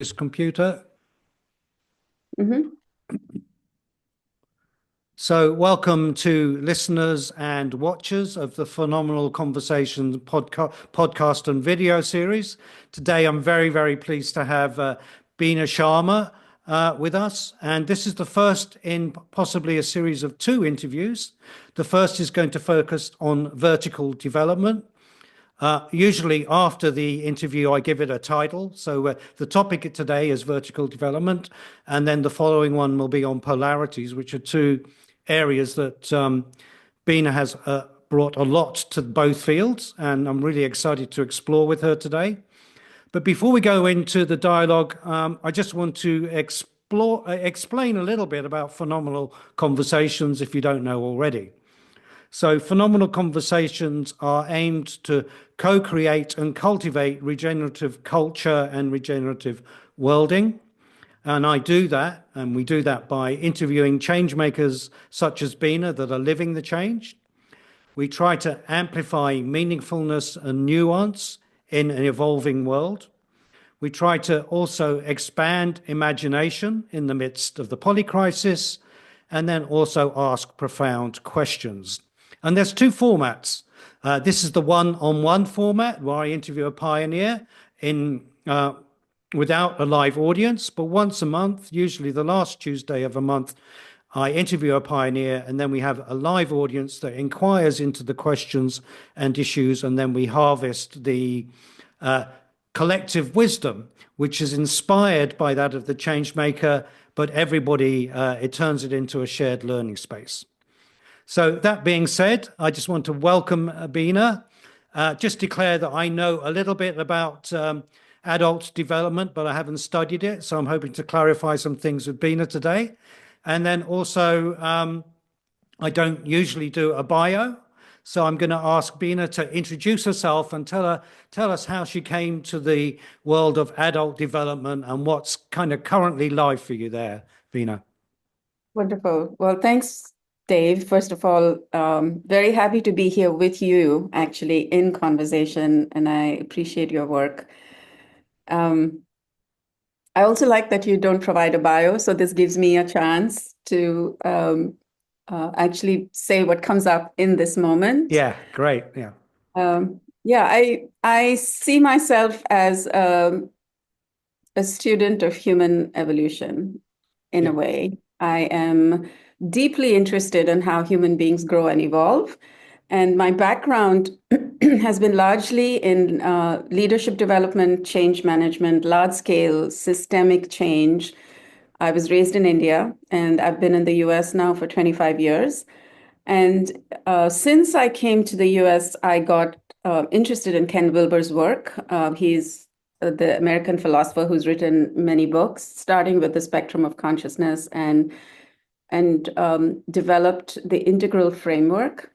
this computer. Mm-hmm. So welcome to listeners and watchers of the Phenomenal Conversations podcast and video series. Today, I'm very, very pleased to have Beena Sharma with us. And this is the first in possibly a series of 2 interviews. The first is going to focus on vertical development. Usually after the interview, I give it a title. So the topic today is vertical development. And then the following one will be on polarities, which are 2 areas that Beena has brought a lot to both fields. And I'm really excited to explore with her today. But before we go into the dialogue, I just want to explain a little bit about phenomenal conversations if you don't know already. So phenomenal conversations are aimed to co-create and cultivate regenerative culture and regenerative worlding. And I do that, and we do that by interviewing change makers such as Beena that are living the change. We try to amplify meaningfulness and nuance in an evolving world. We try to also expand imagination in the midst of the polycrisis, and then also ask profound questions. And there's 2 formats. This is the one-on-one format where I interview a pioneer without a live audience, but once a month, usually the last Tuesday of a month, I interview a pioneer, and then we have a live audience that inquires into the questions and issues, and then we harvest the collective wisdom, which is inspired by that of the change maker, but everybody, it turns it into a shared learning space. So that being said, I just want to welcome Beena. Just declare that I know a little bit about adult development, but I haven't studied it. So I'm hoping to clarify some things with Beena today. And then also, I don't usually do a bio. So I'm going to ask Beena to introduce herself and tell us how she came to the world of adult development and what's kind of currently live for you there, Beena. Wonderful. Well, thanks, Dave. First of all, very happy to be here with you, actually, in conversation, and I appreciate your work. I also like that you don't provide a bio, so this gives me a chance to actually say what comes up in this moment. Yeah, great. Yeah. I see myself as a student of human evolution in a way. I am deeply interested in how human beings grow and evolve. And my background has been largely in leadership development, change management, large-scale systemic change. I was raised in India, and I've been in the US now for 25 years. And since I came to the US, I got interested in Ken Wilber's work. He's the American philosopher who's written many books, starting with the spectrum of consciousness and developed the integral framework.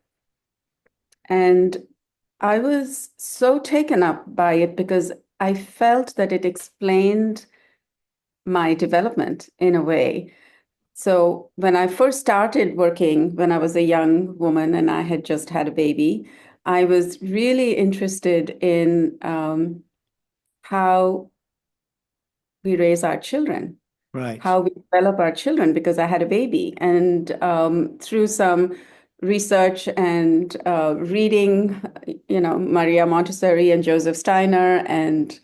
And I was so taken up by it because I felt that it explained my development in a way. So when I first started working, when I was a young woman and I had just had a baby, I was really interested in how we raise our children, Right. how we develop our children, because I had a baby. And through some research and reading, Maria Montessori and Joseph Steiner and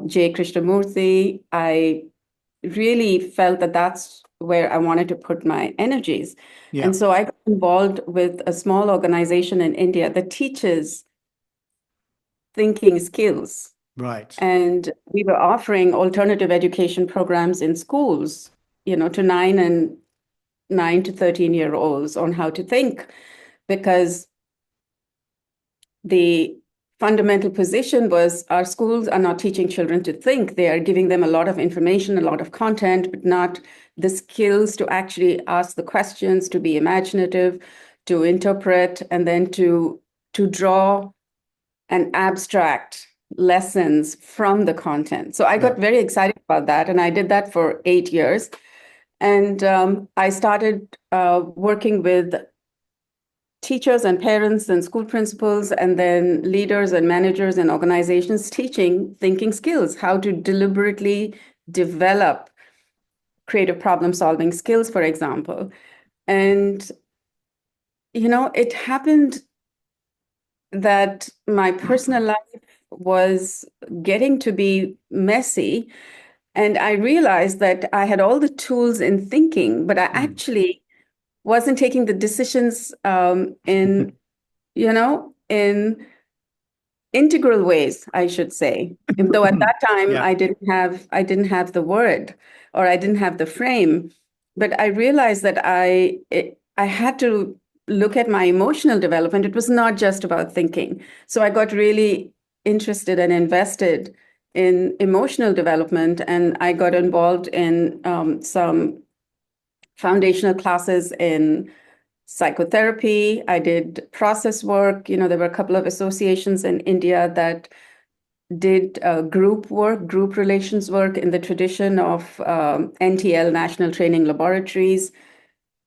J. Krishnamurti, I really felt that that's where I wanted to put my energies. Yeah. And so I got involved with a small organization in India that teaches thinking skills. Right. And we were offering alternative education programs in schools, to 9 to 13-year-olds on how to think, because the fundamental position was our schools are not teaching children to think. They are giving them a lot of information, a lot of content, but not the skills to actually ask the questions, to be imaginative, to interpret, and then to draw and abstract lessons from the content. So I got very excited about that, and I did that for 8 years. And I started working with teachers and parents and school principals, and then leaders and managers and organizations teaching thinking skills, how to deliberately develop creative problem solving skills, for example. And, it happened that my personal life was getting to be messy. And I realized that I had all the tools in thinking, but I actually wasn't taking the decisions in integral ways, I should say. Though at that time Yeah. I didn't have the word, or I didn't have the frame, but I realized that I had to look at my emotional development. It was not just about thinking. So I got really interested and invested in emotional development, and I got involved in some foundational classes in psychotherapy. I did process work. There were a couple of associations in India that did group work, group relations work in the tradition of NTL, National Training Laboratories,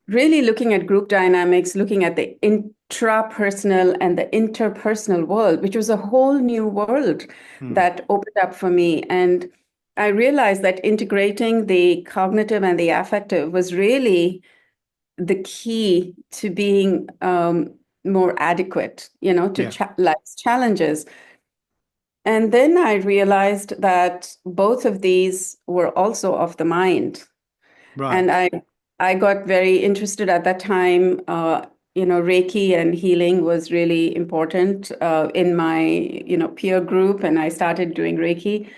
really looking at group dynamics, looking at the intrapersonal and the interpersonal world, which was a whole new world that opened up for me. And I realized that integrating the cognitive and the affective was really the key to being more adequate, to Yeah. life's challenges. And then I realized that both of these were also of the mind. Right. And I got very interested at that time. Reiki and healing was really important in my, peer group, and I started doing Reiki.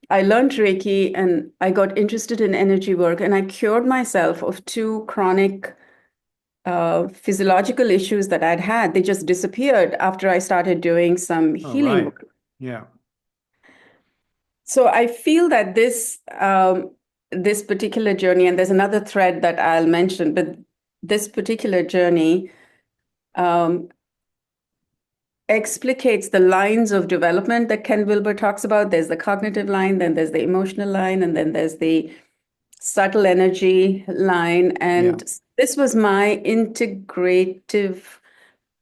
I learned Reiki and I got interested in energy work, and I cured myself of two chronic physiological issues that I'd had. They just disappeared after I started doing some Oh, healing right. work. Yeah. So I feel that this particular journey, and there's another thread that I'll mention, but this particular journey um, explicates the lines of development that Ken Wilber talks about. There's the cognitive line, then there's the emotional line, and then there's the subtle energy line. Yeah. And this was my integrative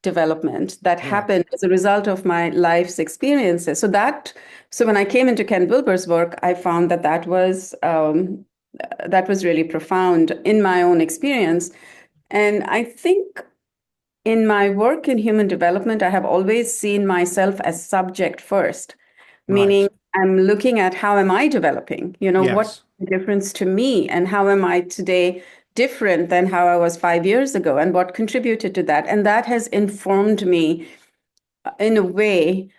development that Right. happened as a result of my life's experiences. So when I came into Ken Wilber's work, I found that was really profound in my own experience. And I think in my work in human development, I have always seen myself as subject first, meaning Right. I'm looking at how am I developing? What's Yes. the difference to me, and how am I today different than how I was 5 years ago, and what contributed to that? And that has informed me in a way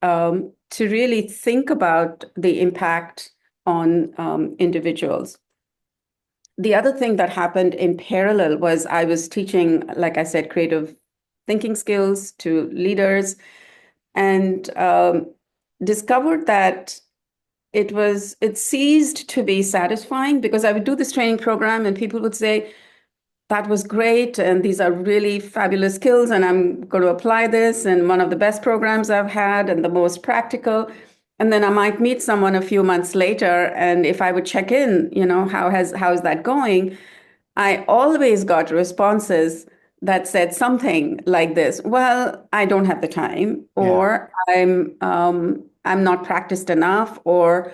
to really think about the impact on individuals. The other thing that happened in parallel was I was teaching, like I said, creative thinking skills to leaders, and discovered that it ceased to be satisfying, because I would do this training program and people would say, that was great, and these are really fabulous skills, and I'm going to apply this, and one of the best programs I've had and the most practical. And then I might meet someone a few months later, and if I would check in, how's that going? I always got responses that said something like this: well, I don't have the time, Yeah. or I'm not practiced enough, or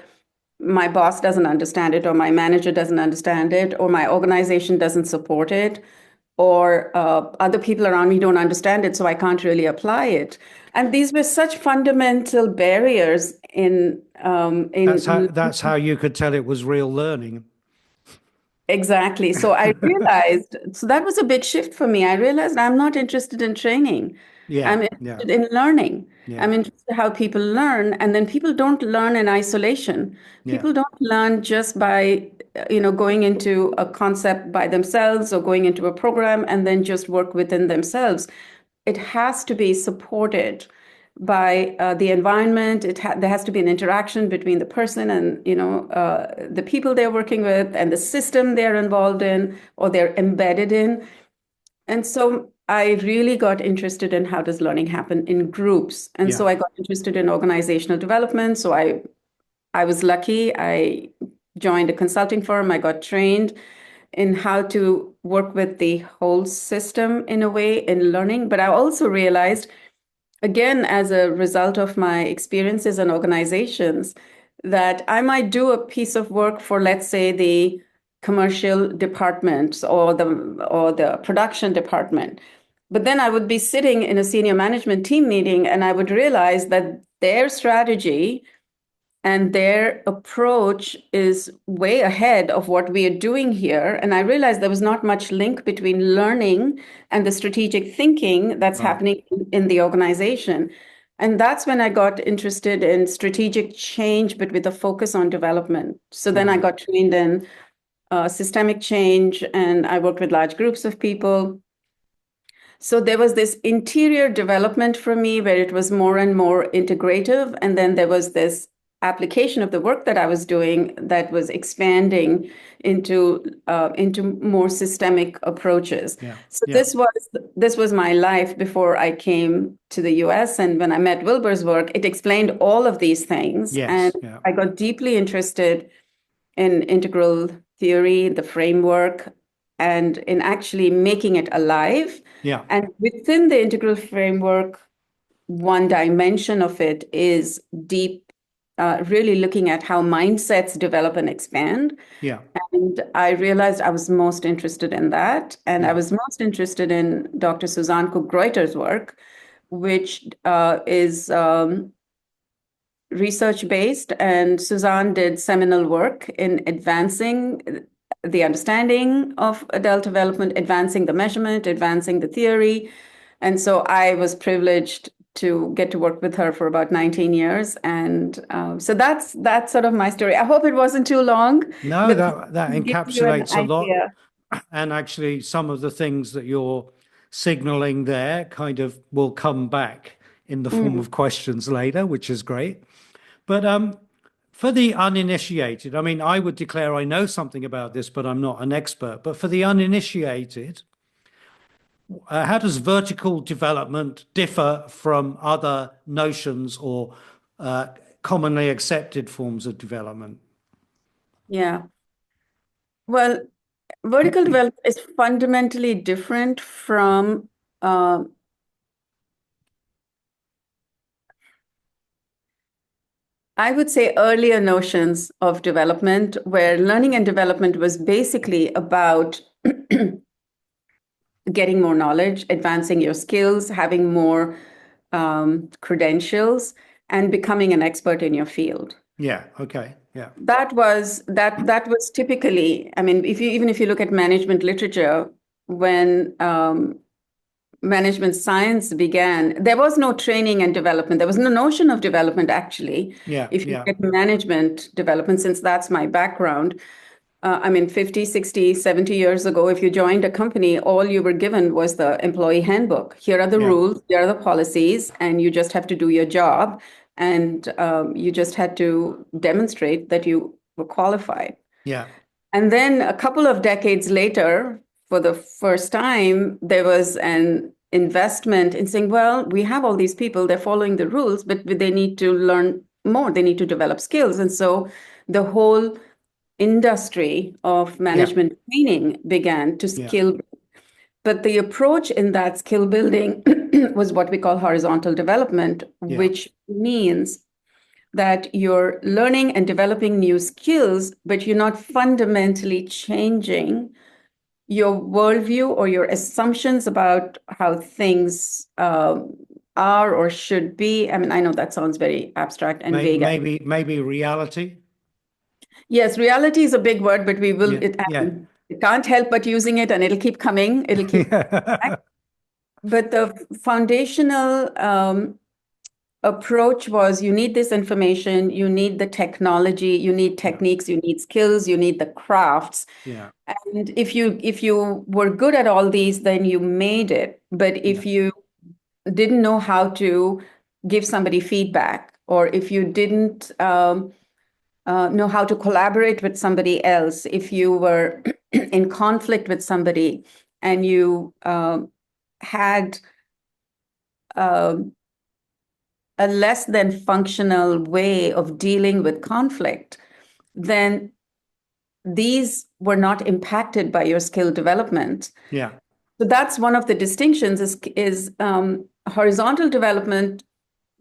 my boss doesn't understand it, or my manager doesn't understand it, or my organization doesn't support it, or other people around me don't understand it, so I can't really apply it. And these were such fundamental barriers in That's how you could tell it was real learning. exactly. So I realized, so that was a big shift for me. I realized I'm not interested in training. Yeah. I'm Yeah. interested in learning. Yeah. I'm interested in how people learn. And then people don't learn in isolation. Yeah. People don't learn just by, going into a concept by themselves or going into a program and then just work within themselves. It has to be supported by the environment. There has to be an interaction between the person and the people they're working with and the system they're involved in or they're embedded in. And so I really got interested in how does learning happen in groups. And Yeah. so I got interested in organizational development. So I was lucky. I joined a consulting firm. I got trained. in how to work with the whole system in a way in learning. But I also realized, again, as a result of my experiences in organizations, that I might do a piece of work for, let's say, the commercial departments or the production department. But then I would be sitting in a senior management team meeting and I would realize that their strategy and their approach is way ahead of what we are doing here. And I realized there was not much link between learning and the strategic thinking that's happening in the organization. And that's when I got interested in strategic change, but with a focus on development. So then I got trained in systemic change, and I worked with large groups of people. So there was this interior development for me where it was more and more integrative. And then there was this application of the work that I was doing that was expanding into more systemic approaches. So this was my life before I came to the US. And when I met Wilbur's work, it explained all of these things. And I got deeply interested in integral theory, the framework, and in actually making it alive. And within the integral framework, one dimension of it is really looking at how mindsets develop and expand. And I realized I was most interested in that. And I was most interested in Dr. Suzanne Cook-Greuter's work, which is research-based. And Suzanne did seminal work in advancing the understanding of adult development, advancing the measurement, advancing the theory. And so I was privileged to get to work with her for about 19 years. And so that's sort of my story. I hope it wasn't too long. No, that encapsulates a lot. And actually, some of the things that you're signaling there kind of will come back in the form of questions later, which is great. But for the uninitiated, I mean, I would declare I know something about this, but I'm not an expert. But for the uninitiated, how does vertical development differ from other notions or commonly accepted forms of development? Yeah. Well, vertical development is fundamentally different from I would say earlier notions of development, where learning and development was basically about getting more knowledge, advancing your skills, having more credentials, and becoming an expert in your field. That was typically, I mean, even if you look at management literature, when management science began, there was no training and development. There was no notion of development, actually. If you look at management development, since that's my background, I mean, 50, 60, 70 years ago, if you joined a company, all you were given was the employee handbook. Here are the rules, here are the policies, and you just have to do your job. And you just had to demonstrate that you were qualified. And then a couple of decades later, for the first time, there was an investment in saying, well, we have all these people, they're following the rules, but they need to learn more. They need to develop skills. And so the whole industry of management training began to skill. But the approach in that skill building was what we call horizontal development, which means that you're learning and developing new skills, but you're not fundamentally changing your worldview or your assumptions about how things are or should be. I mean, I know that sounds very abstract and vague. Maybe reality. Yes, reality is a big word, but we will. It can't help but using it, and it'll keep coming. It'll keep. But the foundational approach was: you need this information, you need the technology, you need techniques, you need skills, you need the crafts. And if you were good at all these, then you made it. But if you didn't know how to give somebody feedback, or if you didn't know how to collaborate with somebody else, if you were in conflict with somebody and you had a less than functional way of dealing with conflict, then these were not impacted by your skill development. Yeah. So that's one of the distinctions is horizontal development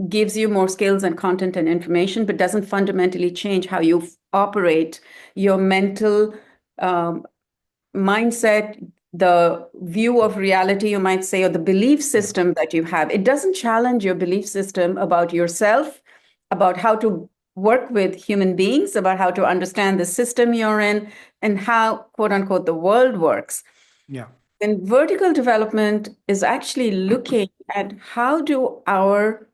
gives you more skills and content and information, but doesn't fundamentally change how you operate your mental mindset, the view of reality, you might say, or the belief system that you have. It doesn't challenge your belief system about yourself, about how to work with human beings, about how to understand the system you're in, and how, quote unquote, the world works. Yeah. And vertical development is actually looking at how do our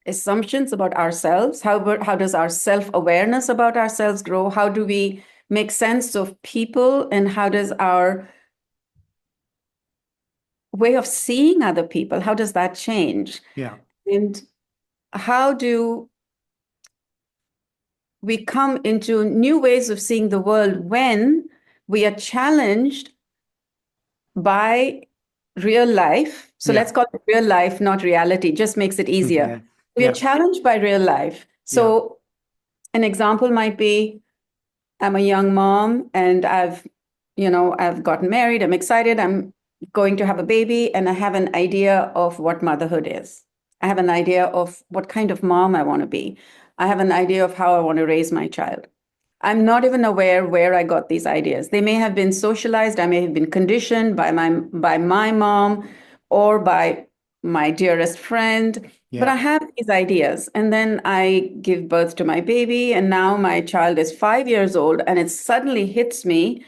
assumptions about ourselves, how does our self-awareness about ourselves grow? How do we make sense of people, and how does our way of seeing other people, how does that change? Yeah. And how do we come into new ways of seeing the world when we are challenged by real life? So Yeah. let's call it real life, not reality, just makes it easier. Yeah. We are Yeah. challenged by real life. Yeah. So an example might be, I'm a young mom and I've gotten married. I'm excited. I'm going to have a baby and I have an idea of what motherhood is. I have an idea of what kind of mom I want to be. I have an idea of how I want to raise my child. I'm not even aware where I got these ideas. They may have been socialized. I may have been conditioned by my mom or by my dearest friend. But Yeah. I have these ideas. And then I give birth to my baby. And now my child is 5 years old. And it suddenly hits me.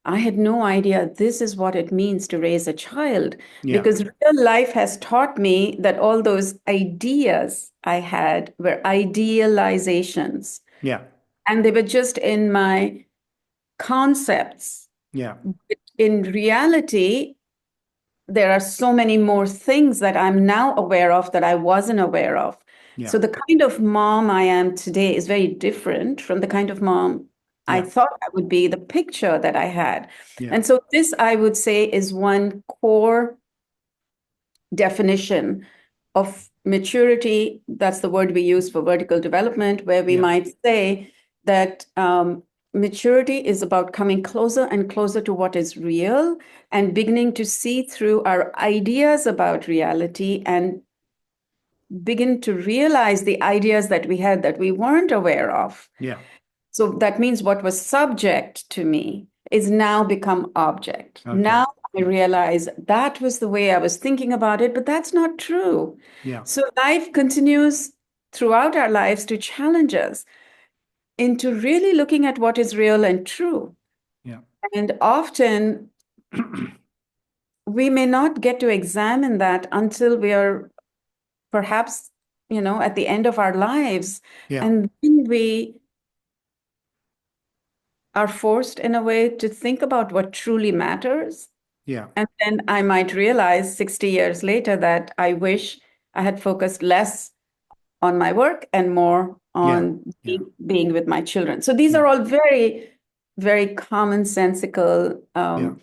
I had no idea this is what it means to raise a child, Yeah. because real life has taught me that all those ideas I had were idealizations. Yeah. And they were just in my concepts. Yeah. In reality, there are so many more things that I'm now aware of that I wasn't aware of. Yeah. So the kind of mom I am today is very different from the kind of mom I Yeah. thought I would be, the picture that I had. Yeah. And so this, I would say, is one core definition of maturity. That's the word we use for vertical development, where we Yeah. might say that maturity is about coming closer and closer to what is real and beginning to see through our ideas about reality and begin to realize the ideas that we had that we weren't aware of. Yeah. So that means what was subject to me is now become object. Okay. Now I realize that was the way I was thinking about it, but that's not true. Yeah. So life continues throughout our lives to challenge us into really looking at what is real and true. Yeah. And often we may not get to examine that until we are perhaps, at the end of our lives. Yeah. And then we are forced in a way to think about what truly matters. Yeah. And then I might realize 60 years later that I wish I had focused less on my work and more Yeah. on Yeah. being with my children. So these Yeah. are all very, very commonsensical, Yeah.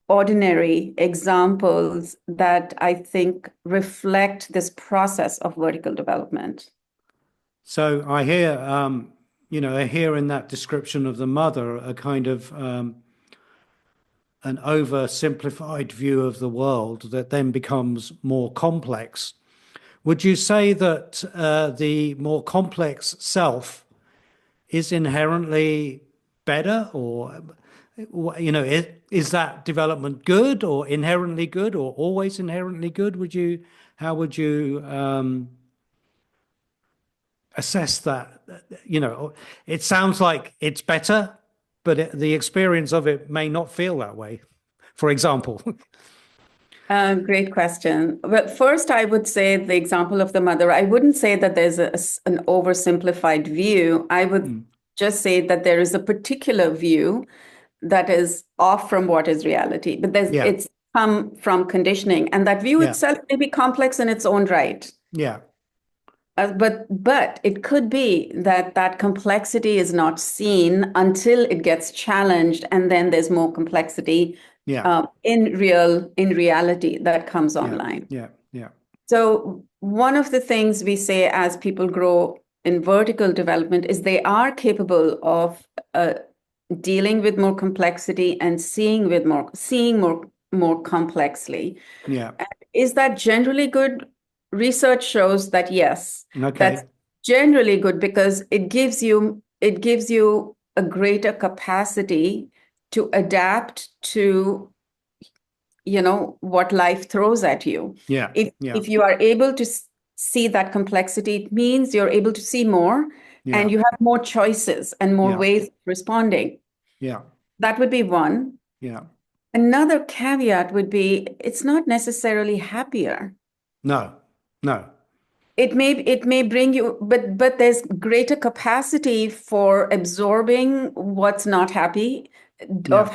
ordinary examples that I think reflect this process of vertical development. So I hear, I hear in that description of the mother a kind of an oversimplified view of the world that then becomes more complex. Would you say that the more complex self is inherently better, or is that development good or inherently good or always inherently good? How would you assess that? It sounds like it's better, but the experience of it may not feel that way, for example. Great question. Well, first, I would say the example of the mother. I wouldn't say that there's an oversimplified view. I would Mm. just say that there is a particular view that is off from what is reality, but Yeah. it's come from conditioning, and that view Yeah. itself may be complex in its own right. Yeah. But it could be that that complexity is not seen until it gets challenged, and then there's more complexity Yeah. in reality that comes Yeah. online. Yeah. Yeah. So one of the things we say as people grow in vertical development is they are capable of dealing with more complexity and seeing more complexly. Yeah. And is that generally good? Research shows that yes, that's Okay. generally good because it gives you a greater capacity to adapt to what life throws at you. Yeah. Yeah. If you are able to see that complexity, it means you're able to see more Yeah. and you have more choices and more Yeah. ways of responding. Yeah. That would be one. Yeah. Another caveat would be it's not necessarily happier. No. No. It may bring you, but there's greater capacity for absorbing what's not happy, Yeah. of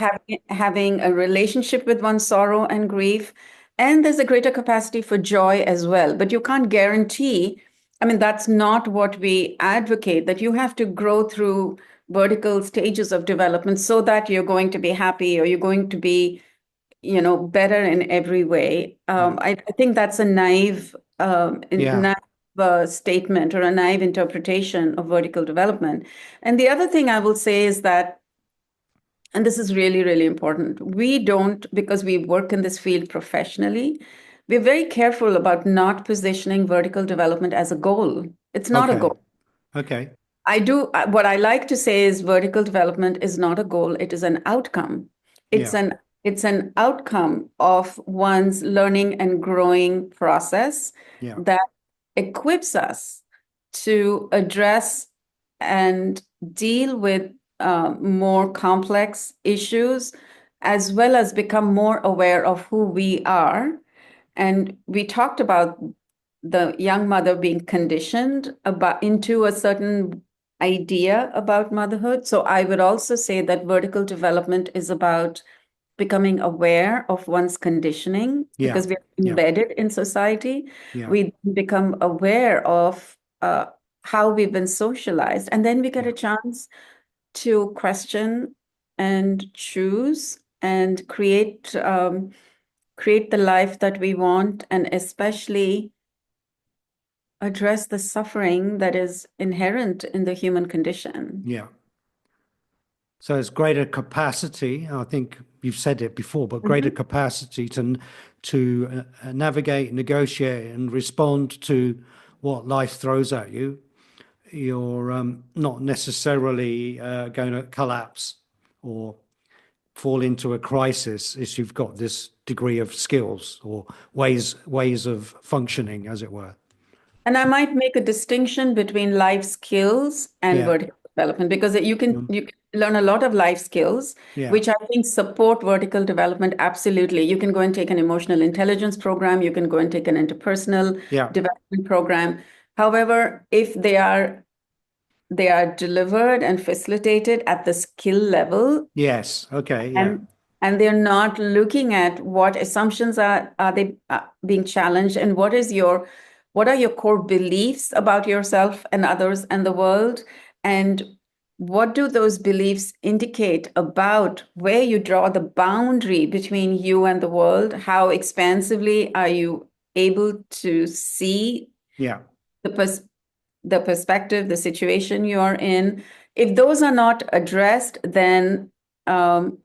having a relationship with one's sorrow and grief, and there's a greater capacity for joy as well. But you can't guarantee, I mean, that's not what we advocate, that you have to grow through vertical stages of development so that you're going to be happy or you're going to be better in every way. Yeah. I think that's a naive, Yeah. statement or a naive interpretation of vertical development. And the other thing I will say is that, and this is really, really important, we don't, because we work in this field professionally, we're very careful about not positioning vertical development as a goal. It's not a Okay. goal. Okay. What I like to say is vertical development is not a goal, it is an outcome. It's Yeah. an outcome of one's learning and growing process Yeah. that equips us to address and deal with more complex issues, as well as become more aware of who we are. And we talked about the young mother being conditioned into a certain idea about motherhood. So I would also say that vertical development is about becoming aware of one's conditioning Yeah. because we're Yeah. embedded in society. Yeah. We become aware of how we've been socialized, and then we get Yeah. a chance to question and choose and create the life that we want, and especially address the suffering that is inherent in the human condition. Yeah. So it's greater capacity. I think you've said it before, but greater Mhm. capacity to navigate, negotiate, and respond to what life throws at you. You're not necessarily going to collapse or fall into a crisis if you've got this degree of skills or ways of functioning, as it were. And I might make a distinction between life skills and Yeah. vertical development because you can Mm. you can learn a lot of life skills, Yeah. which I think support vertical development absolutely. You can go and take an emotional intelligence program, you can go and take an interpersonal Yeah. development program. However, if they are delivered and facilitated at the skill level, Yes. Okay. Yeah. and they're not looking at what assumptions are they being challenged, and what are your core beliefs about yourself and others and the world, and what do those beliefs indicate about where you draw the boundary between you and the world? How expansively are you able to see Yeah. the the perspective, the situation you are in? If those are not addressed, then um,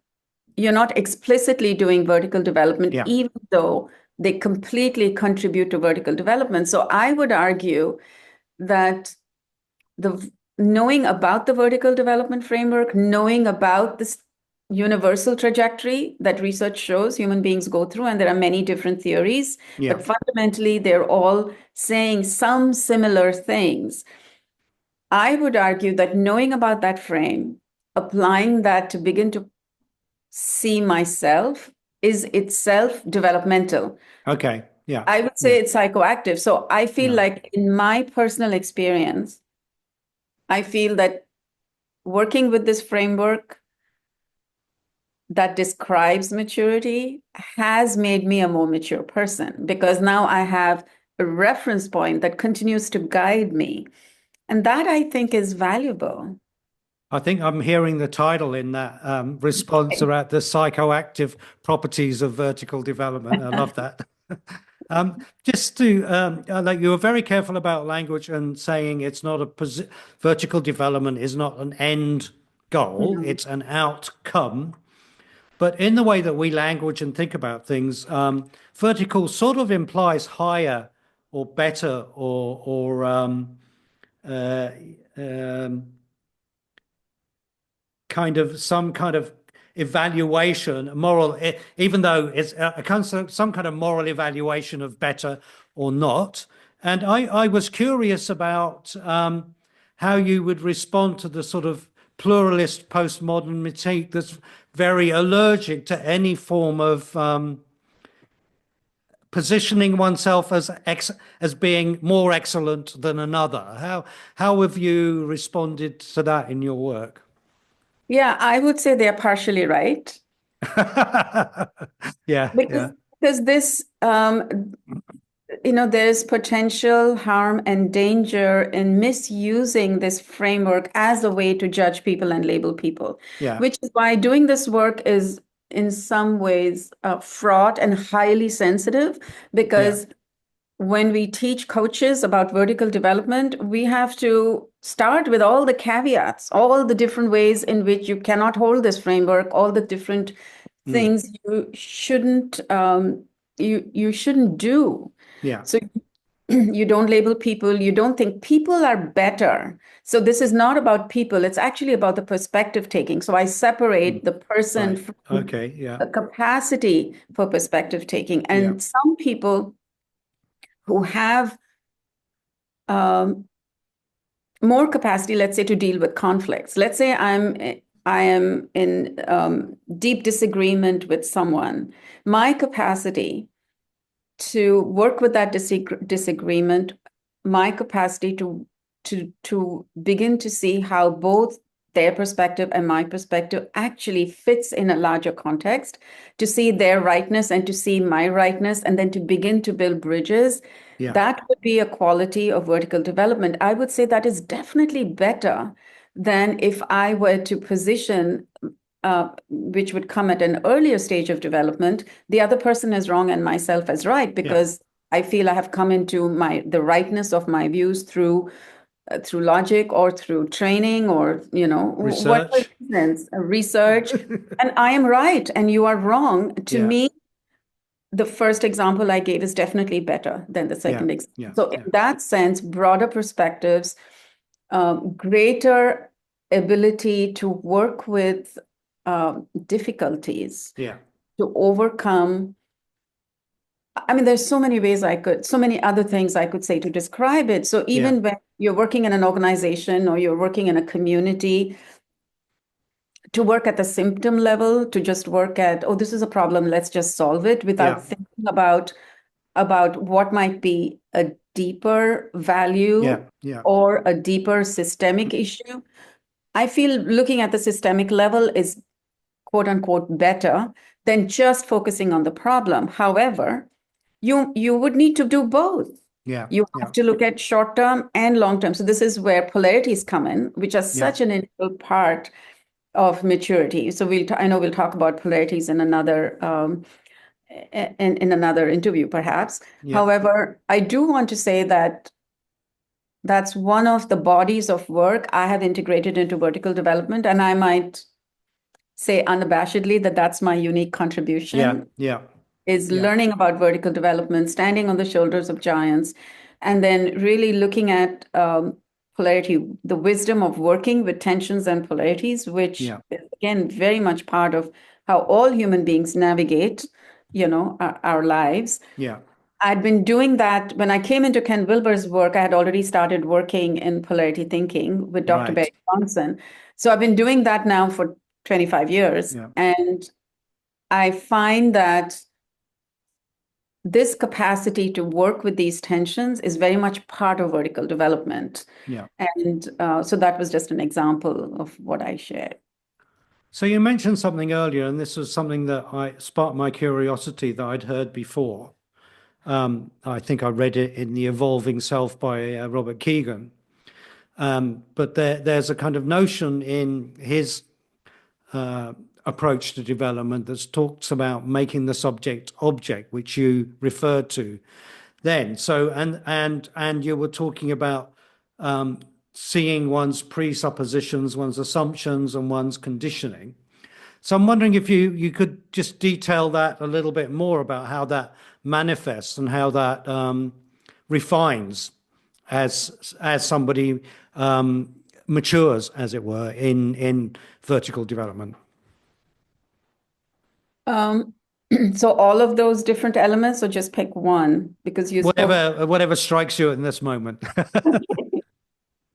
you're not explicitly doing vertical development, Yeah. even though they completely contribute to vertical development. So I would argue that the knowing about the vertical development framework, knowing about this universal trajectory that research shows human beings go through, and there are many different theories, Yeah. but fundamentally they're all saying some similar things. I would argue that knowing about that frame, applying that to begin to see myself is itself developmental. Okay. Yeah. I would Yeah. say it's psychoactive. So I feel Yeah. like in my personal experience, I feel that working with this framework that describes maturity has made me a more mature person because now I have a reference point that continues to guide me. And that I think is valuable. I think I'm hearing the title in that response about the psychoactive properties of vertical development. I love that. Just to, like you were very careful about language and saying it's not a vertical development is not an end goal, Mhm. it's an outcome. But in the way that we language and think about things, vertical sort of implies higher or better or uh, um, kind of some kind of evaluation, moral, even though it's some kind of moral evaluation of better or not. And I was curious about how you would respond to the sort of pluralist postmodern critique that's very allergic to any form of positioning oneself as being more excellent than another. How have you responded to that in your work? Yeah, I would say they're partially right Yeah, because yeah, because this there's potential harm and danger in misusing this framework as a way to judge people and label people, yeah, which is why doing this work is in some ways fraught and highly sensitive yeah, because when we teach coaches about vertical development, we have to start with all the caveats, all the different ways in which you cannot hold this framework, all the different mm, things you shouldn't do. yeah, So you don't label people, you don't think people are better. So this is not about people, it's actually about the perspective taking. So I mm, separate the person right, from okay, yeah, the capacity for perspective taking. yeah, And some people who have um, more capacity, let's say, to deal with conflicts. Let's say I am in deep disagreement with someone. My capacity to work with that disagreement, my capacity to begin to see how both their perspective and my perspective actually fits in a larger context, to see their rightness and to see my rightness, and then to begin to build bridges. yeah, That would be a quality of vertical development. I would say that is definitely better than if I were to position which would come at an earlier stage of development, the other person is wrong and myself is right yeah. because I feel I have come into the rightness of my views through logic or through training or whatever Research. reasons, research, and I am right and you are wrong. To Yeah, me, the first example I gave is definitely better than the yeah, second example. yeah, So in yeah, that sense, broader perspectives, greater ability to work with difficulties, yeah, to overcome. I mean, there's so many ways so many other things I could say to describe it. So yeah, even when you're working in an organization or you're working in a community, to work at the symptom level, to just work at, oh, this is a problem, let's just solve it yeah, without thinking about what might be a deeper yeah, value yeah, or a deeper systemic issue. I feel looking at the systemic level is quote unquote better than just focusing on the problem. However, you would need to do both. yeah, You yeah, have to look at short term and long term. So this is where polarities come in, which are yeah, such an integral part of maturity. So I know we'll talk about polarities in another in another interview, perhaps. yeah, However, I do want to say that that's one of the bodies of work I have integrated into vertical development, and I might say unabashedly that that's my unique yeah, contribution yeah, is yeah, learning about vertical development, standing on the shoulders of giants, and then really looking at polarity, the wisdom of working with tensions and polarities, which yeah, is again very much part of how all human beings navigate, our lives. yeah. I'd been doing that when I came into Ken Wilber's work. I had already started working in polarity thinking with Dr. Right. Barry Johnson. So I've been doing that now for 25 years. Yeah, And I find that this capacity to work with these tensions is very much part of vertical development. yeah. And so that was just an example of what I shared. So you mentioned something earlier, and this was something that I sparked my curiosity that I'd heard before. I think I read it in The Evolving Self by Robert Keegan. But there's a kind of notion in his approach to development that talks about making the subject object, which you referred to then. So, and you were talking about seeing one's presuppositions, one's assumptions, and one's conditioning. So I'm wondering if you could just detail that a little bit more about how that manifests and how that refines as somebody matures, as it were, in vertical development. So all of those different elements, or just pick one? Because you spoke. Whatever strikes you in this moment.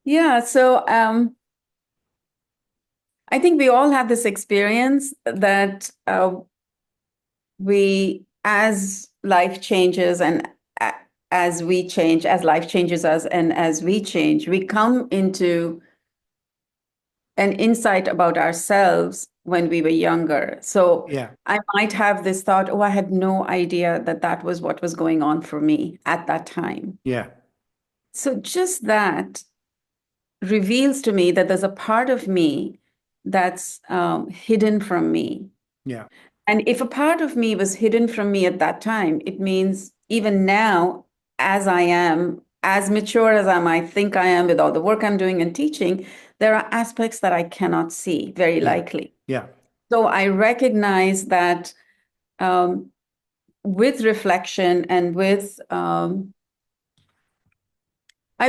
Yeah, so I think we all have this experience that as life changes and as we change, as life changes us, and as we change, we come into an insight about ourselves when we were younger. So Yeah, I might have this thought, oh, I had no idea that that was what was going on for me at that time. yeah, So just that reveals to me that there's a part of me that's hidden from me. yeah, And if a part of me was hidden from me at that time, it means even now, as I am, as mature as I might think I am with all the work I'm doing and teaching, there are aspects that I cannot see, very yeah, likely. yeah, So I recognize that with reflection and with, I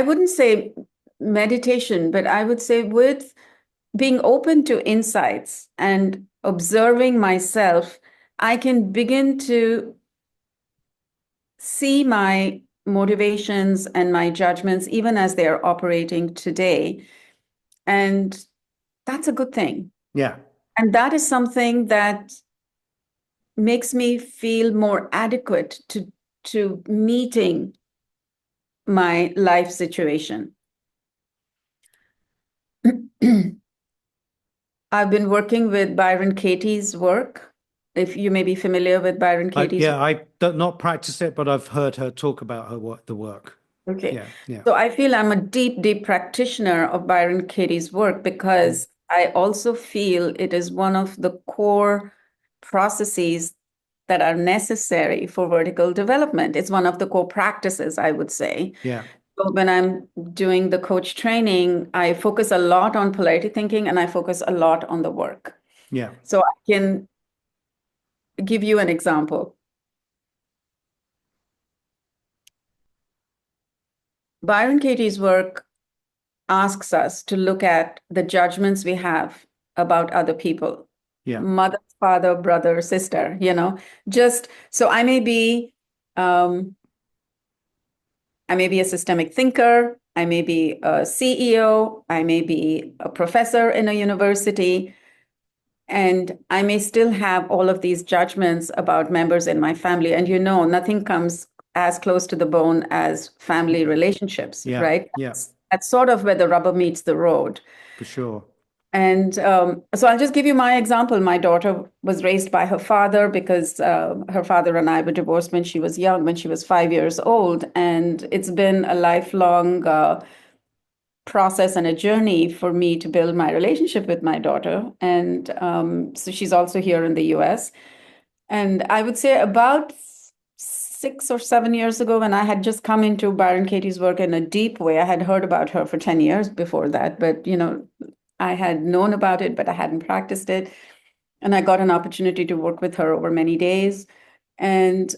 wouldn't say meditation, but I would say with being open to insights and observing myself, I can begin to see my motivations and my judgments, even as they are operating today. And that's a good thing. yeah, And that is something that makes me feel more adequate to meeting my life situation. I've been working with Byron Katie's work. If you may be familiar with Byron Katie's work. I don't not practice it, but I've heard her talk about her work, the work. Okay. Yeah, yeah, So I feel I'm a deep, deep practitioner of Byron Katie's work because I also feel it is one of the core processes that are necessary for vertical development. It's one of the core practices, I would say. yeah, So when I'm doing the coach training, I focus a lot on polarity thinking and I focus a lot on the work. yeah, So I can give you an example. Byron Katie's work asks us to look at the judgments we have about other people, yeah, mother, father, brother, sister, just so I may be a systemic thinker, I may be a CEO, I may be a professor in a university, and I may still have all of these judgments about members in my family. And nothing comes as close to the bone as family relationships, yeah, right? yeah, That's sort of where the rubber meets the road. for sure. And so I'll just give you my example. My daughter was raised by her father because her father and I were divorced when she was young, when she was 5 years old. And it's been a lifelong process and a journey for me to build my relationship with my daughter. And so she's also here in the US. And I would say about 6 or 7 years ago, when I had just come into Byron Katie's work in a deep way, I had heard about her for 10 years before that, but I had known about it, but I hadn't practiced it. And I got an opportunity to work with her over many days. And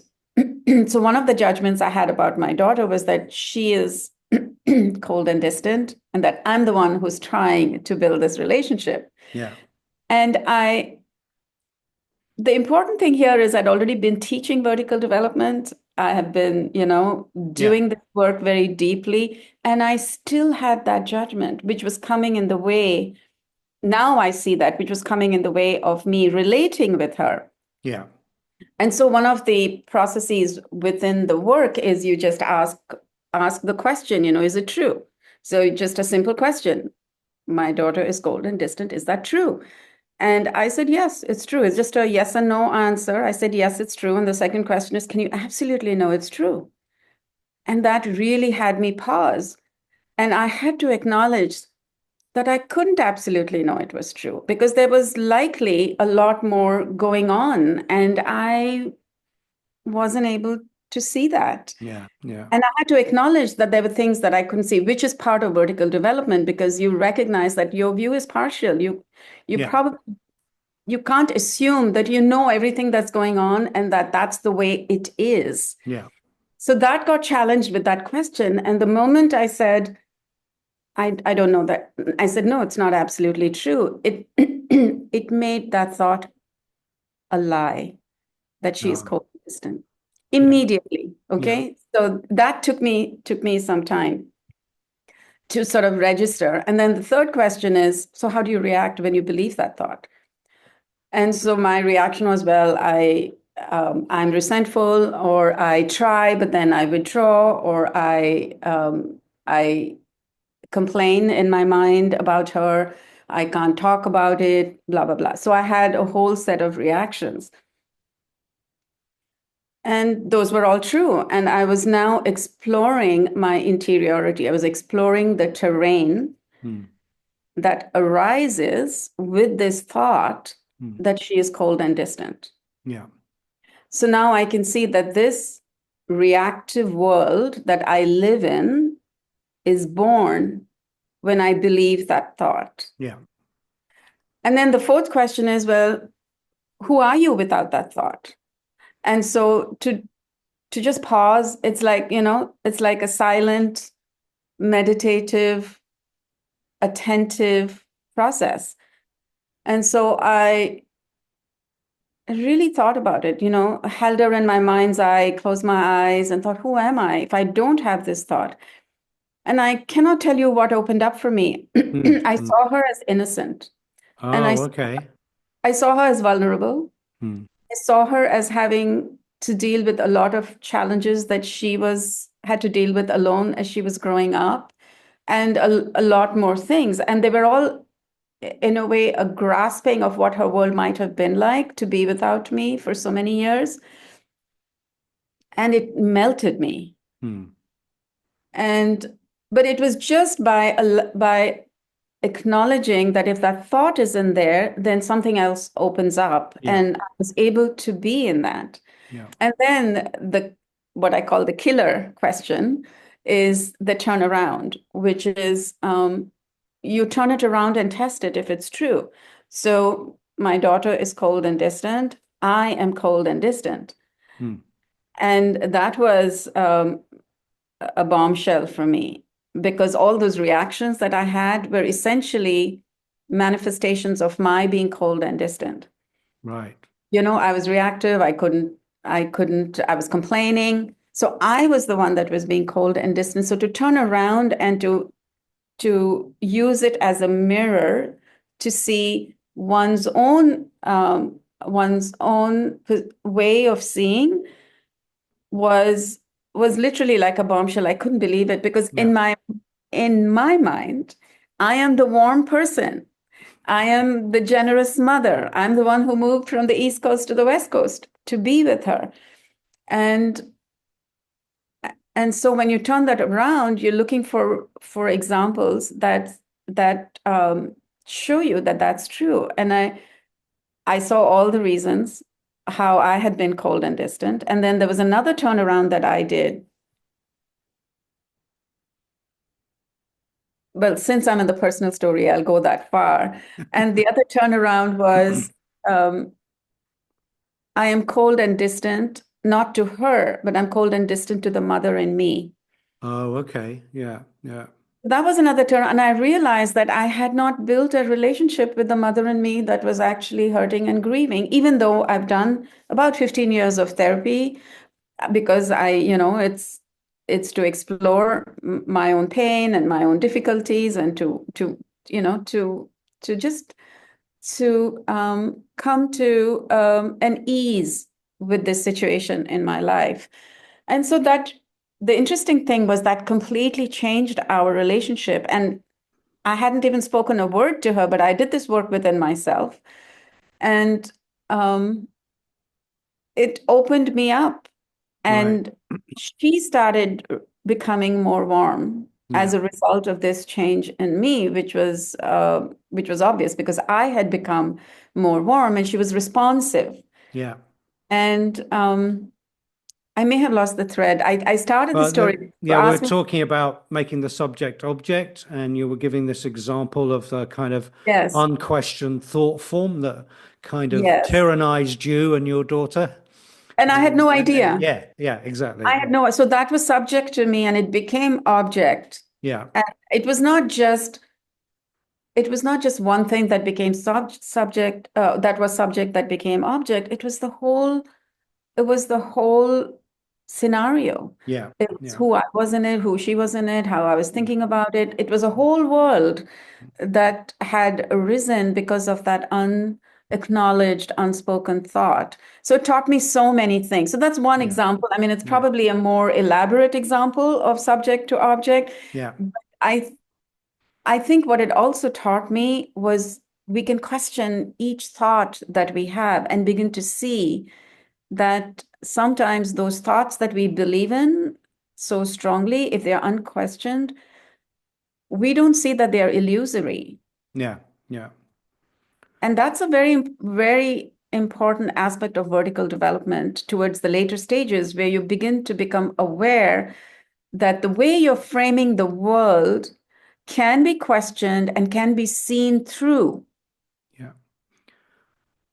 so one of the judgments I had about my daughter was that she is cold and distant, and that I'm the one who's trying to build this relationship. Yeah, And the important thing here is I'd already been teaching vertical development. I have been, yeah, doing this work very deeply, and I still had that judgment, which was coming in the way. Now I see that, which was coming in the way of me relating with her. yeah, And so one of the processes within the work is you just ask the question, is it true? So just a simple question. My daughter is cold and distant. Is that true? And I said, yes, it's true. It's just a yes and no answer. I said, yes, it's true. And the second question is, can you absolutely know it's true? And that really had me pause. And I had to acknowledge that I couldn't absolutely know it was true because there was likely a lot more going on, and I wasn't able to see that. Yeah. Yeah. And I had to acknowledge that there were things that I couldn't see, which is part of vertical development because you recognize that your view is partial. You Yeah. probably you can't assume that you know everything that's going on and that that's the way it is. Yeah. So that got challenged with that question. And the moment I said, I don't know that, I said, no, it's not absolutely true. It it made that thought a lie that she is Oh, co-existent yeah. immediately. Yeah. Okay. So that took me some time to sort of register. And then the third question is, so how do you react when you believe that thought? And so my reaction was, well, I'm resentful, or I try, but then I withdraw, or I complain in my mind about her. I can't talk about it, blah, blah, blah. So I had a whole set of reactions. And those were all true. And I was now exploring my interiority. I was exploring the terrain Mm. that arises with this thought Mm. that she is cold and distant. Yeah. So now I can see that this reactive world that I live in is born when I believe that thought. Yeah. And then the fourth question is, well, who are you without that thought? And so to just pause, it's like, it's like a silent, meditative, attentive process. And so I really thought about it, held her in my mind's eye, closed my eyes, and thought, who am I if I don't have this thought? And I cannot tell you what opened up for me. Mm. I Mm. saw her as innocent, and Oh, okay. I saw her as vulnerable. Mm. I saw her as having to deal with a lot of challenges that she had to deal with alone as she was growing up, and a lot more things. And they were all, in a way, a grasping of what her world might have been like to be without me for so many years. And it melted me. Mm. And but it was just by acknowledging that if that thought is in there, then something else opens up. Yeah. And I was able to be in that. Yeah. And then what I call the killer question is the turnaround, which is you turn it around and test it if it's true. So my daughter is cold and distant. I am cold and distant. Mm. And that was a bombshell for me because all those reactions that I had were essentially manifestations of my being cold and distant. Right. I was reactive. I was complaining. So I was the one that was being cold and distant. So to turn around and to use it as a mirror to see one's own way of seeing was was literally like a bombshell. I couldn't believe it because Yeah. in my mind, I am the warm person. I am the generous mother. I'm the one who moved from the East Coast to the West Coast to be with her. And so when you turn that around, you're looking for examples that show you that that's true. And I saw all the reasons how I had been cold and distant. And then there was another turnaround that I did. Well, since I'm in the personal story, I'll go that far. And the other turnaround was I am cold and distant, not to her, but I'm cold and distant to the mother in me. Oh, okay. Yeah. Yeah. That was another turn. And I realized that I had not built a relationship with the mother in me that was actually hurting and grieving, even though I've done about 15 years of therapy because it's to explore my own pain and my own difficulties and to just to come to an ease with this situation in my life. And so that the interesting thing was that completely changed our relationship. And I hadn't even spoken a word to her, but I did this work within myself. And um, it opened me up. Right. And she started becoming more warm. Yeah. as a result of this change in me, which was obvious because I had become more warm and she was responsive. Yeah. And I may have lost the thread. I started the Well, story. You yeah, we're asked me. talking about making the subject object, and you were giving this example of the kind of Yes, unquestioned thought form that kind of yes. tyrannized you and your daughter. And I had no And idea. yeah, yeah, exactly. I had no, so that was subject to me and it became object. Yeah, And it was not just one thing that became subject, that was subject that became object. It was the whole scenario. yeah, It was yeah, who I was in it, who she was in it, how I was thinking about it. It was a whole world that had arisen because of that unacknowledged, unspoken thought. So it taught me so many things. So that's one yeah, example. I mean, it's yeah, probably a more elaborate example of subject to object. yeah, But I think what it also taught me was we can question each thought that we have and begin to see that sometimes those thoughts that we believe in so strongly, if they are unquestioned, we don't see that they are illusory. yeah, yeah, And that's a very, very important aspect of vertical development towards the later stages where you begin to become aware that the way you're framing the world can be questioned and can be seen through. yeah.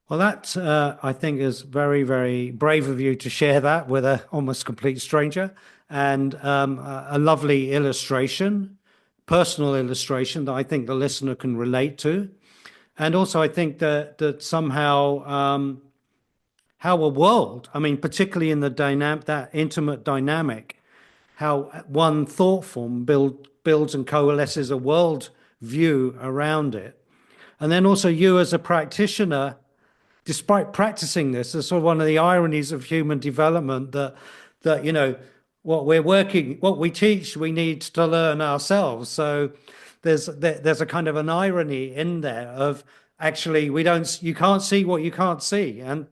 Well, that I think is very, very brave of you to share that with a almost complete stranger, and a lovely illustration, personal illustration that I think the listener can relate to. And also, I think that somehow how a world, I mean, particularly in the dynamic, that intimate dynamic, how one thought form builds and coalesces a world view around it. And then also you as a practitioner, despite practicing this, is sort of one of the ironies of human development that what we teach, we need to learn ourselves. So there's a kind of an irony in there of actually you can't see what you can't see, and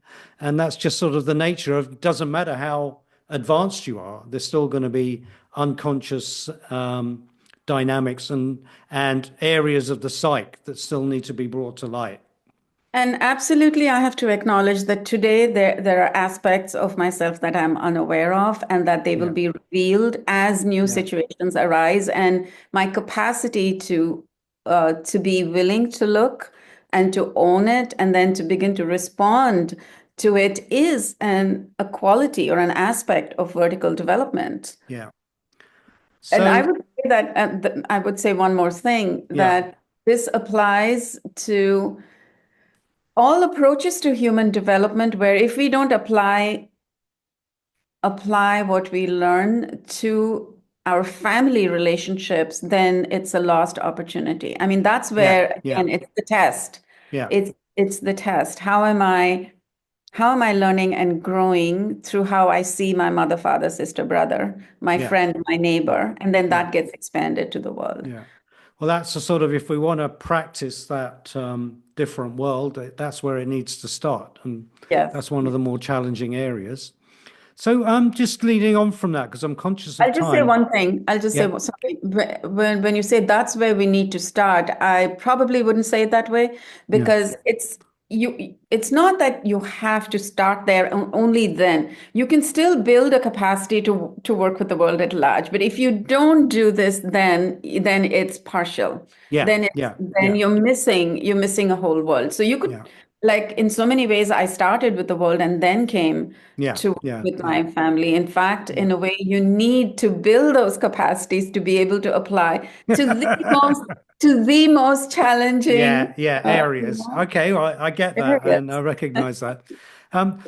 that's just sort of the nature of doesn't matter how advanced you are, there's still going to be unconscious dynamics and areas of the psyche that still need to be brought to light. And absolutely, I have to acknowledge that today there are aspects of myself that I'm unaware of, and that they will Yeah, be revealed as new yeah, situations arise. And my capacity to be willing to look and to own it, and then to begin to respond to it, is a quality or an aspect of vertical development. yeah. And I So would say that I would say one more thing yeah, that this applies to all approaches to human development where if we don't apply what we learn to our family relationships, then it's a lost opportunity. I mean, that's yeah, where yeah, again it's the test. yeah, It's the test. How am I learning and growing through how I see my mother, father, sister, brother, my yeah, friend, my neighbor, and then yeah, that gets expanded to the world. yeah. Well, that's a sort of if we want to practice that different world, that's where it needs to start, and Yes. that's one of the more challenging areas. So I'm just leading on from that because I'm conscious of I'll just say time. one thing. I'll just say Yeah, something. When you say that's where we need to start, I probably wouldn't say it that way yeah, because it's not that you have to start there only then. You can still build a capacity to work with the world at large. But if you don't do this, then it's partial. yeah, yeah, Then yeah, you're missing a whole world. So you could, yeah, like, in so many ways, I started with the world and then came yeah, to work yeah, with yeah, my family. In fact, yeah. in a way, you need to build those capacities to be able to apply to the most Yeah, challenging yeah, areas. Okay, well, I get that and I areas. recognize that. Um,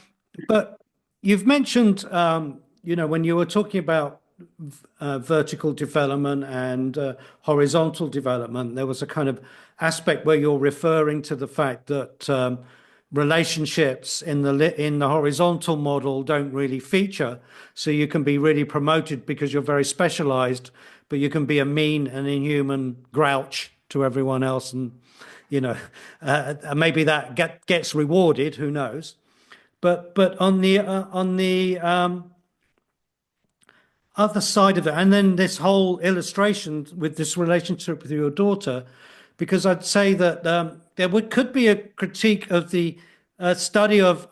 but you've mentioned, when you were talking about vertical development and horizontal development, there was a kind of aspect where you're referring to the fact that relationships in the horizontal model don't really feature, so you can be really promoted because you're very specialized, but you can be a mean and inhuman grouch to everyone else, and you know, maybe that gets rewarded. Who knows? But on the other side of it, and then this whole illustration with this relationship with your daughter, because I'd say that could be a critique of the study of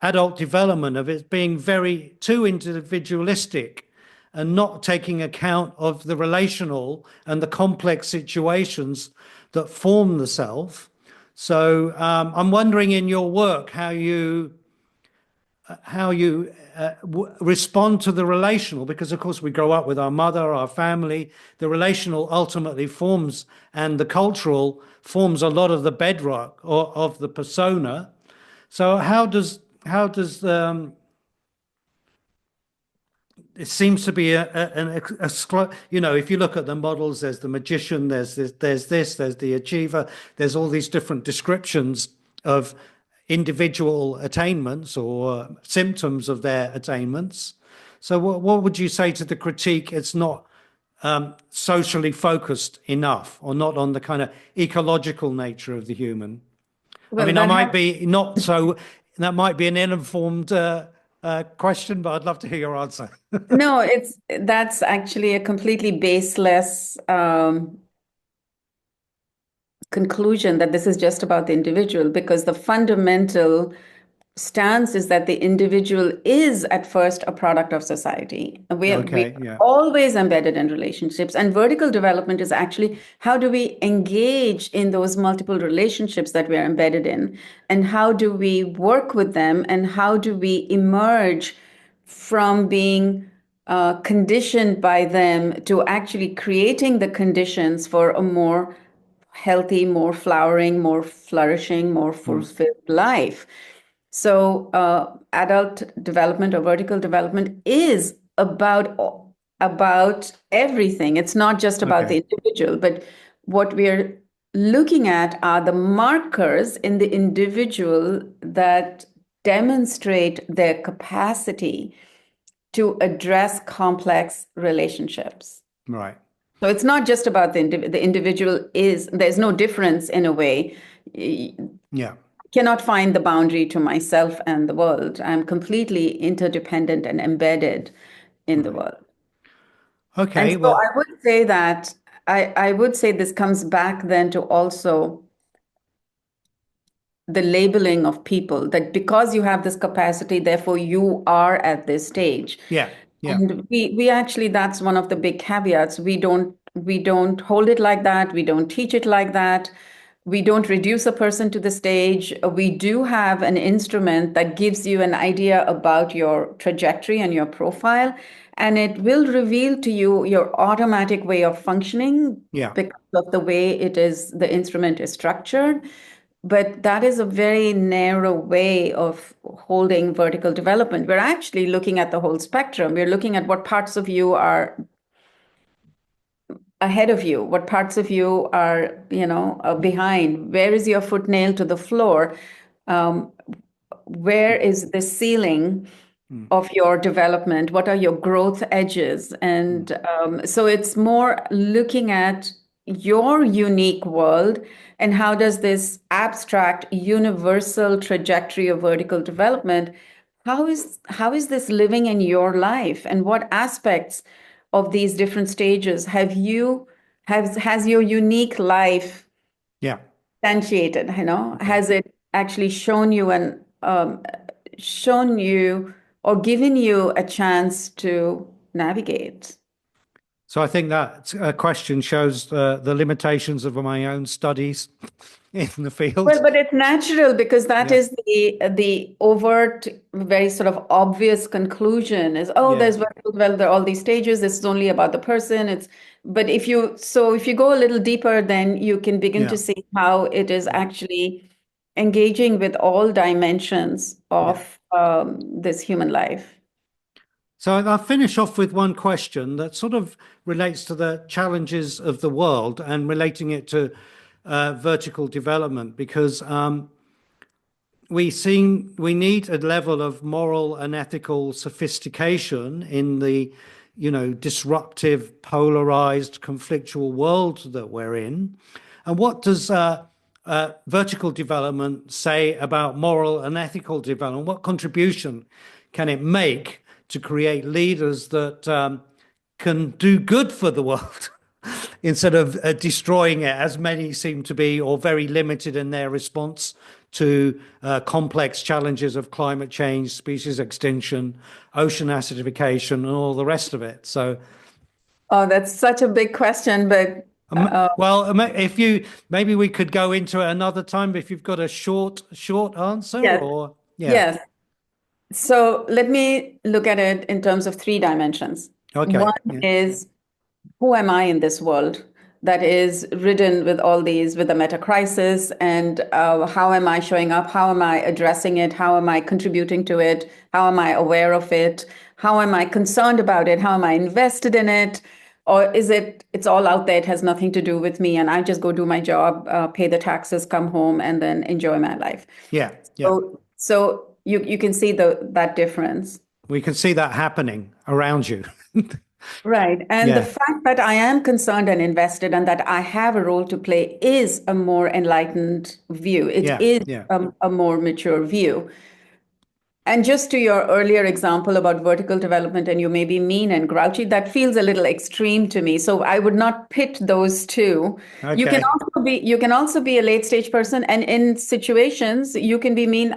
adult development, of it being very too individualistic and not taking account of the relational and the complex situations that form the self. So I'm wondering in your work how you respond to the relational, because of course we grow up with our mother, our family. The relational ultimately forms, and the cultural forms a lot of the bedrock of the persona. So how does it seems to be if you look at the models, there's the magician, there's the achiever, there's all these different descriptions of individual attainments or symptoms of their attainments. So what would you say to the critique? It's not socially focused enough, or not on the kind of ecological nature of the human. I Well, mean, I that might has be not so, that might be an ill-informed question, but I'd love to hear your answer. no, that's actually a completely baseless conclusion that this is just about the individual, because the fundamental stance is that the individual is at first a product of society. We Okay, yeah, are always embedded in relationships, and vertical development is actually how do we engage in those multiple relationships that we are embedded in, and how do we work with them, and how do we emerge from being conditioned by them to actually creating the conditions for a more healthy, more flowering, more flourishing, more mm, fulfilled life. So, adult development or vertical development is about everything. It's not just about okay, the individual, but what we are looking at are the markers in the individual that demonstrate their capacity to address complex relationships. right, So it's not just about the individual is, there's no difference in a way. yeah, Cannot find the boundary to myself and the world. I'm completely interdependent and embedded in the right, world. And okay, so well, I would say that I would say this comes back then to also the labeling of people, that because you have this capacity, therefore you are at this stage. yeah, yeah, And we actually, that's one of the big caveats. We don't hold it like that. We don't teach it like that. We don't reduce a person to the stage. We do have an instrument that gives you an idea about your trajectory and your profile, and it will reveal to you your automatic way of functioning yeah. because of the way it is, the instrument is structured. But that is a very narrow way of holding vertical development. We're actually looking at the whole spectrum. We're looking at what parts of you are ahead of you, what parts of you are, behind. Where is your foot nailed to the floor? Um, where is the ceiling Mm, of your development? What are your growth edges? mm, And so it's more looking at your unique world and how does this abstract, universal trajectory of vertical development, how is this living in your life? And what aspects of these different stages has your unique life yeah. substantiated, Okay. has it actually shown you or given you a chance to navigate? So I think that question shows the limitations of my own studies in the Well, field. but it's natural because that Yeah, is the overt, very sort of obvious conclusion is, oh, yeah, there are all these stages. This is only about the person. But if you go a little deeper, then you can begin yeah, to see how it is yeah, actually engaging with all dimensions yeah. of this human life. So I'll finish off with one question that sort of relates to the challenges of the world and relating it to vertical development, because we need a level of moral and ethical sophistication in the, disruptive, polarized, conflictual world that we're in. And what does vertical development say about moral and ethical development? What contribution can it make to create leaders that can do good for the world instead of destroying it, as many seem to be, or very limited in their response to complex challenges of climate change, species extinction, ocean acidification, and all the rest of it. So, Oh, that's such a big question, but well, if you maybe we could go into it another time if you've got a short answer, yes, or yeah, yes. So let me look at it in terms of three dimensions. okay, One yeah, is, who am I in this world that is ridden with all these, with the meta crisis, and how am I showing up? How am I addressing it? How am I contributing to it? How am I aware of it? How am I concerned about it? How am I invested in it? Or is it's all out there, it has nothing to do with me, and I just go do my job, pay the taxes, come home, and then enjoy my life. yeah, yeah. So you can see that difference. We can see that happening around you. Right. And the Yeah, fact that I am concerned and invested and that I have a role to play is a more enlightened view. It yeah, is yeah, a more mature view. And just to your earlier example about vertical development and you may be mean and grouchy, that feels a little extreme to me. So I would not pit those two. okay, You can also be a late stage person, and in situations you can be mean.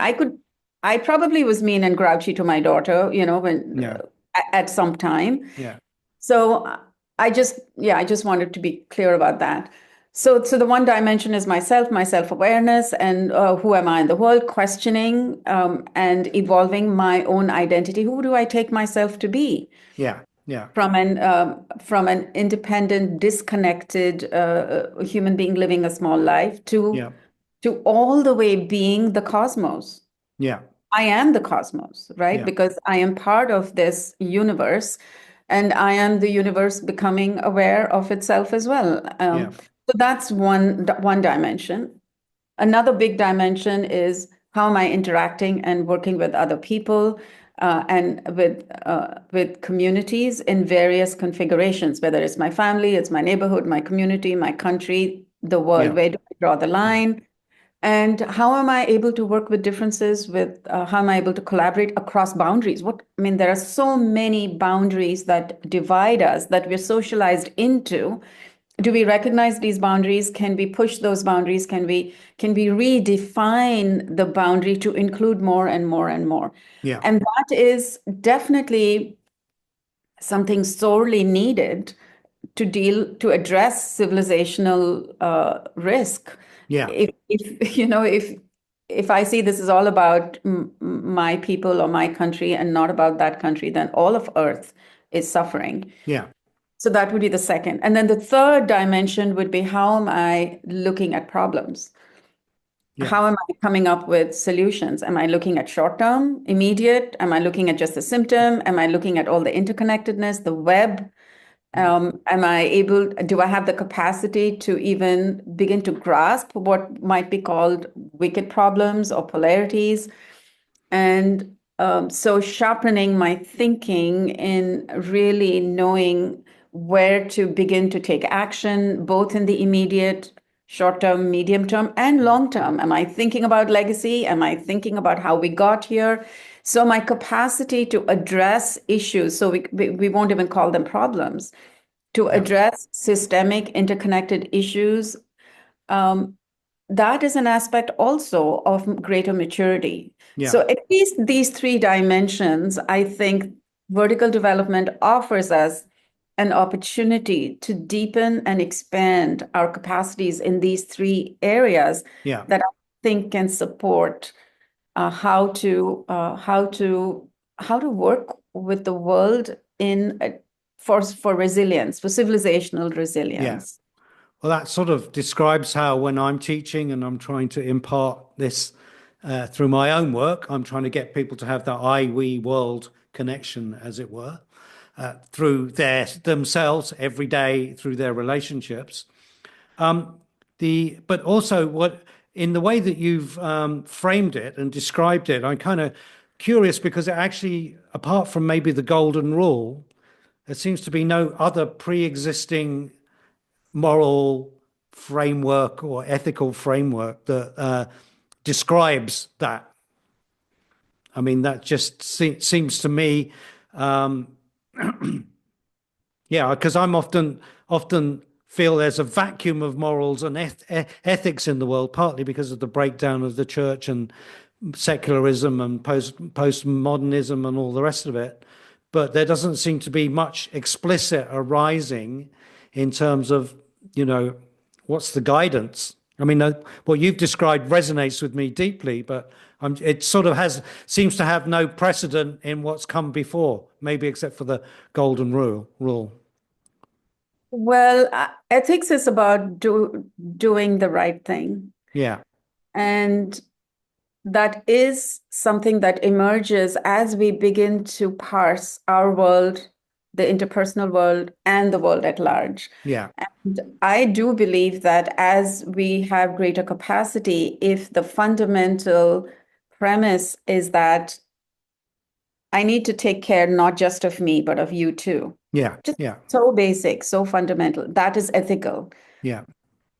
I probably was mean and grouchy to my daughter, when yeah, at some time. yeah, So I just wanted to be clear about that. So the one dimension is myself, my self-awareness, and who am I in the world, questioning and evolving my own identity. Who do I take myself to be? yeah, yeah, From an independent, disconnected human being living a small life yeah, to all the way being the cosmos. yeah, I am the cosmos, right? yeah, Because I am part of this universe and I am the universe becoming aware of itself as well. yeah, So that's one dimension. Another big dimension is how am I interacting and working with other people and with communities in various configurations, whether it's my family, it's my neighborhood, my community, my country, the world. yeah, Where do I draw the yeah, line? And how am I able to work with differences with how am I able to collaborate across boundaries? There are so many boundaries that divide us that we're socialized into. Do we recognize these boundaries? Can we push those boundaries? Can we redefine the boundary to include more and more and more? yeah, And that is definitely something sorely needed to address civilizational risk. yeah, If I see this is all about my people or my country and not about that country, then all of Earth is suffering. yeah, So that would be the second. And then the third dimension would be how am I looking at problems? yeah, How am I coming up with solutions? Am I looking at short term, immediate? Am I looking at just the symptom? Am I looking at all the interconnectedness, the web? Do I have the capacity to even begin to grasp what might be called wicked problems or polarities? And so sharpening my thinking in really knowing where to begin to take action, both in the immediate, short term, medium term, and long term. Am I thinking about legacy? Am I thinking about how we got here? So my capacity to address issues, so we won't even call them problems, to yeah, address systemic interconnected issues, um, that is an aspect also of greater maturity. yeah, So at least these three dimensions, I think vertical development offers us an opportunity to deepen and expand our capacities in these three areas yeah, that I think can support how to work with the world for resilience, for civilizational yeah. resilience. Well, that sort of describes how when I'm teaching and I'm trying to impart this through my own work, I'm trying to get people to have that I, we, world connection, as it were, through themselves every day, through their relationships. But also what in the way that you've framed it and described it, I'm kind of curious because it actually, apart from maybe the golden rule, there seems to be no other pre-existing moral framework or ethical framework that describes that. I mean, that just seems to me Yeah, because I'm often feel there's a vacuum of morals and ethics in the world, partly because of the breakdown of the church and secularism and postmodernism and all the rest of it. But there doesn't seem to be much explicit arising in terms of, you know, what's the guidance? I mean, what you've described resonates with me deeply, but it sort of seems to have no precedent in what's come before, maybe except for the golden rule. Well, ethics is about doing the right thing. Yeah, And that is something that emerges as we begin to parse our world, the interpersonal world, and the world at large. yeah, And I do believe that as we have greater capacity, if the fundamental premise is that I need to take care not just of me, but of you too. yeah, Just yeah, so basic, so fundamental. That is ethical. yeah,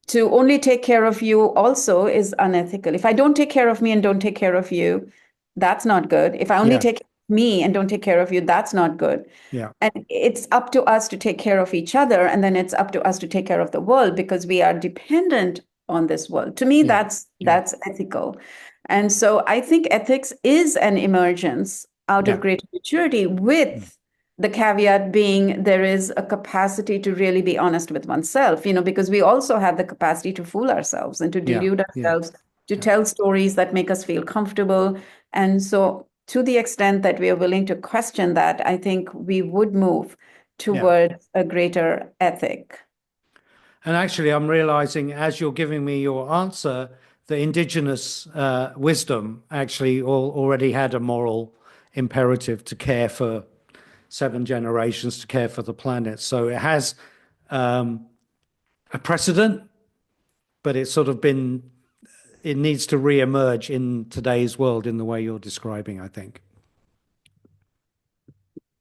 To only take care of you also is unethical. If I don't take care of me and don't take care of you, that's not good. If I only yeah, take care of me and don't take care of you, that's not good. yeah, And it's up to us to take care of each other, and then it's up to us to take care of the world because we are dependent on this world. To me, yeah, yeah, that's ethical. And so I think ethics is an emergence out of yeah, greater maturity, mm, with the caveat being there is a capacity to really be honest with oneself, because we also have the capacity to fool ourselves and to yeah, delude yeah, ourselves, to yeah, tell stories that make us feel comfortable. And so, to the extent that we are willing to question that, I think we would move yeah. toward a greater ethic. And actually, I'm realizing as you're giving me your answer, the indigenous wisdom actually already had a moral imperative to care for 7 generations, to care for the planet. So it has a precedent, but it's sort of it needs to re-emerge in today's world in the way you're describing, I think.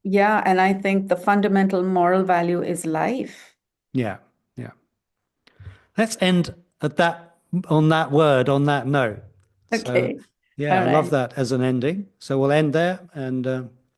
Yeah, and I think the fundamental moral value is life. Yeah, yeah. Let's end at that on that word, on that note. So, Okay. yeah, All I love right. that as an ending. So we'll end there and